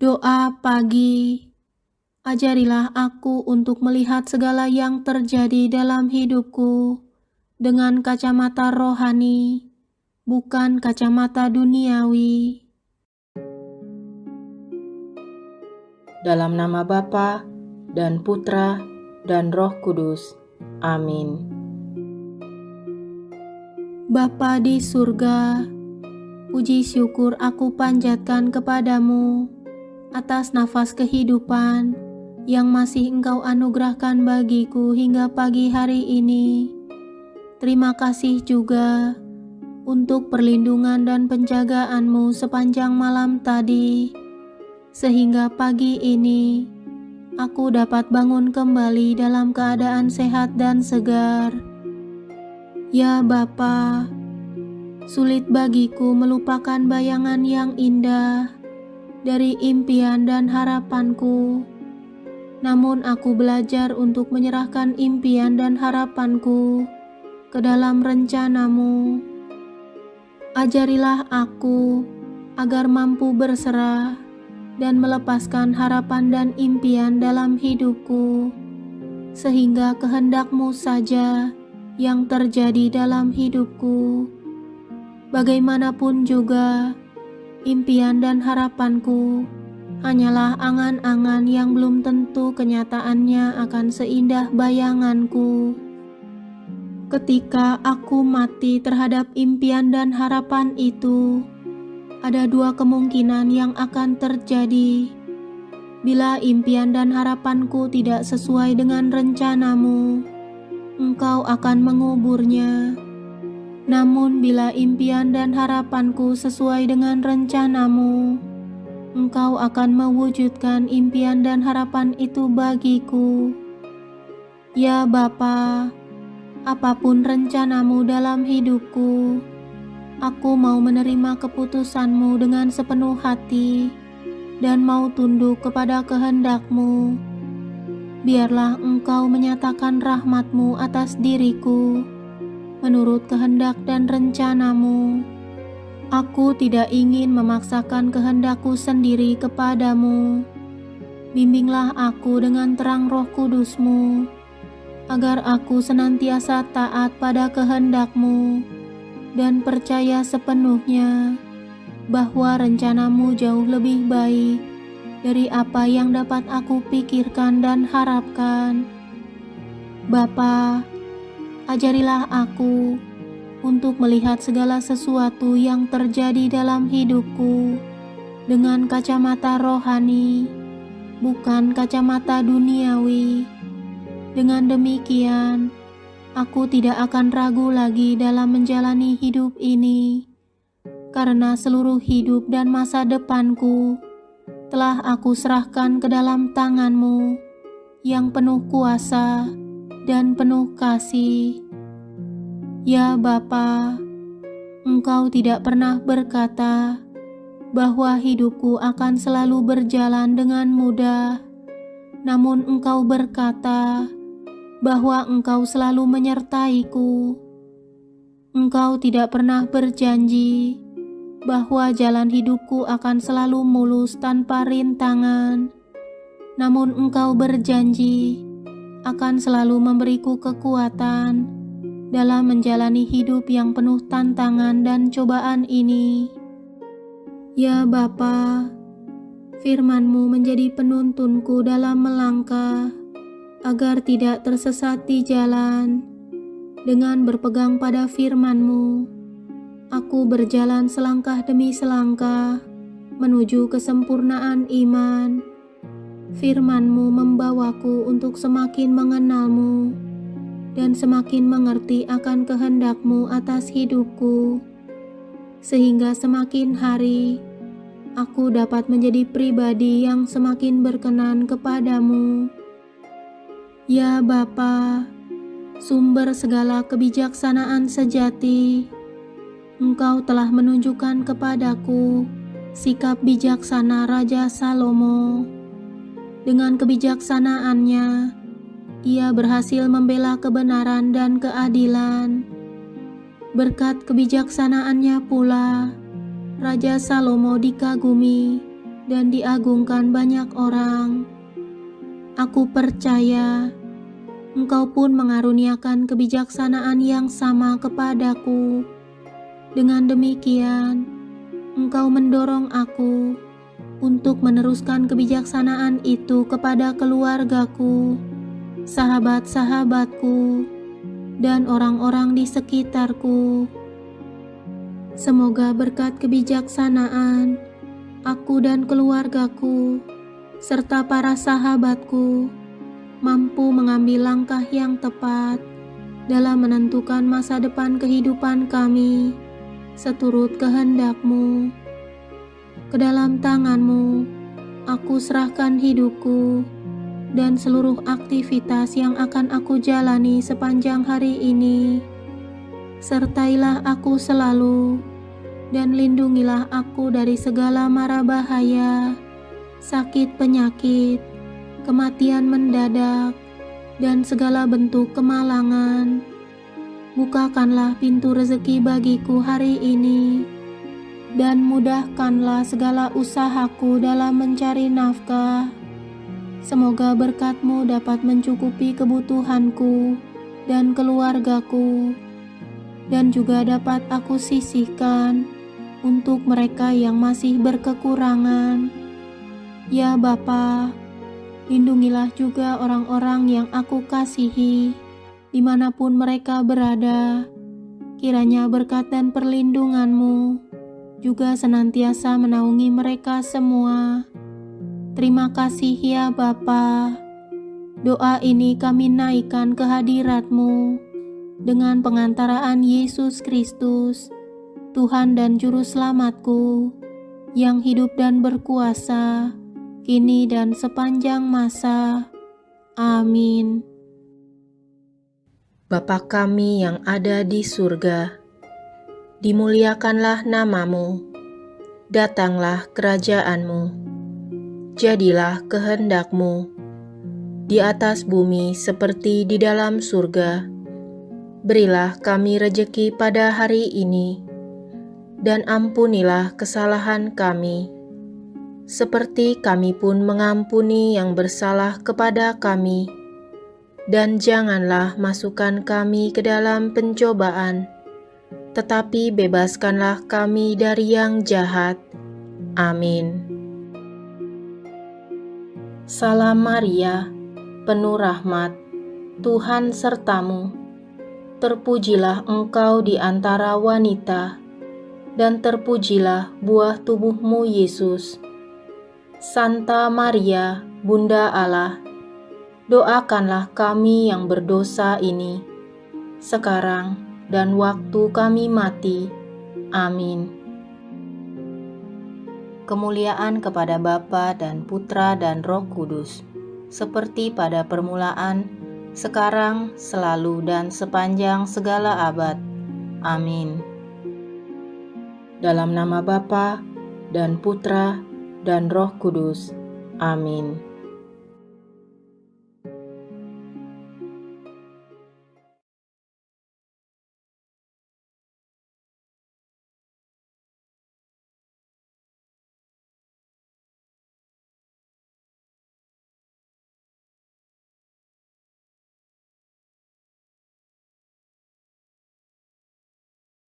Doa pagi. Ajarilah aku untuk melihat segala yang terjadi dalam hidupku dengan kacamata rohani, bukan kacamata duniawi. Dalam nama Bapa dan Putra dan Roh Kudus. Amin. Bapa di surga, puji syukur aku panjatkan kepadamu atas nafas kehidupan yang masih Engkau anugerahkan bagiku hingga pagi hari ini. Terima kasih juga untuk perlindungan dan penjagaan-Mu sepanjang malam tadi, sehingga pagi ini aku dapat bangun kembali dalam keadaan sehat dan segar. Ya Bapa, sulit bagiku melupakan bayangan yang indah dari impian dan harapanku. Namun aku belajar untuk menyerahkan impian dan harapanku ke dalam rencana-Mu. Ajarilah aku agar mampu berserah dan melepaskan harapan dan impian dalam hidupku, sehingga kehendak-Mu saja yang terjadi dalam hidupku. Bagaimanapun juga, impian dan harapanku hanyalah angan-angan yang belum tentu kenyataannya akan seindah bayanganku. Ketika aku mati terhadap impian dan harapan itu, ada dua kemungkinan yang akan terjadi. Bila impian dan harapanku tidak sesuai dengan rencana-Mu, Engkau akan menguburnya. Namun bila impian dan harapanku sesuai dengan rencana-Mu, Engkau akan mewujudkan impian dan harapan itu bagiku. Ya Bapa, apapun rencana-Mu dalam hidupku, aku mau menerima keputusan-Mu dengan sepenuh hati dan mau tunduk kepada kehendak-Mu. Biarlah Engkau menyatakan rahmat-Mu atas diriku menurut kehendak dan rencana-Mu. Aku tidak ingin memaksakan kehendakku sendiri kepadamu. Bimbinglah aku dengan terang Roh Kudus-Mu, agar aku senantiasa taat pada kehendak-Mu dan percaya sepenuhnya bahwa rencana-Mu jauh lebih baik dari apa yang dapat aku pikirkan dan harapkan. Bapa, ajarilah aku untuk melihat segala sesuatu yang terjadi dalam hidupku dengan kacamata rohani, bukan kacamata duniawi. Dengan demikian, aku tidak akan ragu lagi dalam menjalani hidup ini, karena seluruh hidup dan masa depanku telah aku serahkan ke dalam tangan-Mu yang penuh kuasa dan penuh kasih. Ya Bapa, Engkau tidak pernah berkata bahwa hidupku akan selalu berjalan dengan mudah, namun Engkau berkata bahwa Engkau selalu menyertaiku. Engkau tidak pernah berjanji bahwa jalan hidupku akan selalu mulus tanpa rintangan, namun Engkau berjanji akan selalu memberiku kekuatan dalam menjalani hidup yang penuh tantangan dan cobaan ini. Ya Bapa, firman-Mu menjadi penuntunku dalam melangkah, agar tidak tersesat di jalan. Dengan berpegang pada firman-Mu, aku berjalan selangkah demi selangkah menuju kesempurnaan iman. Firman-Mu membawaku untuk semakin mengenal-Mu dan semakin mengerti akan kehendak-Mu atas hidupku, sehingga semakin hari aku dapat menjadi pribadi yang semakin berkenan kepadamu. Ya Bapa, sumber segala kebijaksanaan sejati, Engkau telah menunjukkan kepadaku sikap bijaksana Raja Salomo. Dengan kebijaksanaannya, ia berhasil membela kebenaran dan keadilan. Berkat kebijaksanaannya pula, Raja Salomo dikagumi dan diagungkan banyak orang. Aku percaya Engkau pun mengaruniakan kebijaksanaan yang sama kepadaku. Dengan demikian, Engkau mendorong aku untuk meneruskan kebijaksanaan itu kepada keluargaku, sahabat-sahabatku, dan orang-orang di sekitarku. Semoga berkat kebijaksanaan, aku dan keluargaku, serta para sahabatku, mampu mengambil langkah yang tepat dalam menentukan masa depan kehidupan kami, seturut kehendak-Mu. Ke dalam tangan-Mu, aku serahkan hidupku dan seluruh aktivitas yang akan aku jalani sepanjang hari ini. Sertailah aku selalu, dan lindungilah aku dari segala mara bahaya, sakit penyakit, kematian mendadak, dan segala bentuk kemalangan. Bukakanlah pintu rezeki bagiku hari ini, dan mudahkanlah segala usahaku dalam mencari nafkah. Semoga berkat-Mu dapat mencukupi kebutuhanku dan keluargaku, dan juga dapat aku sisihkan untuk mereka yang masih berkekurangan. Ya Bapa, lindungilah juga orang-orang yang aku kasihi, dimanapun mereka berada. Kiranya berkat dan perlindungan-Mu juga senantiasa menaungi mereka semua. Terima kasih ya Bapa. Doa ini kami naikkan ke hadirat-Mu dengan pengantaraan Yesus Kristus, Tuhan dan Juru Selamatku, yang hidup dan berkuasa, kini dan sepanjang masa. Amin. Bapa kami yang ada di surga, dimuliakanlah nama-Mu, datanglah kerajaan-Mu, jadilah kehendak-Mu, di atas bumi seperti di dalam surga. Berilah kami rejeki pada hari ini, dan ampunilah kesalahan kami, seperti kami pun mengampuni yang bersalah kepada kami. Dan janganlah masukkan kami ke dalam pencobaan, tetapi bebaskanlah kami dari yang jahat. Amin. Salam Maria, penuh rahmat, Tuhan sertamu. Terpujilah engkau di antara wanita, dan terpujilah buah tubuhmu Yesus. Santa Maria, Bunda Allah, doakanlah kami yang berdosa ini, sekarang dan waktu kami mati. Amin. Kemuliaan kepada Bapa dan Putra dan Roh Kudus, seperti pada permulaan, sekarang, selalu, dan sepanjang segala abad. Amin. Dalam nama Bapa dan Putra dan Roh Kudus. Amin.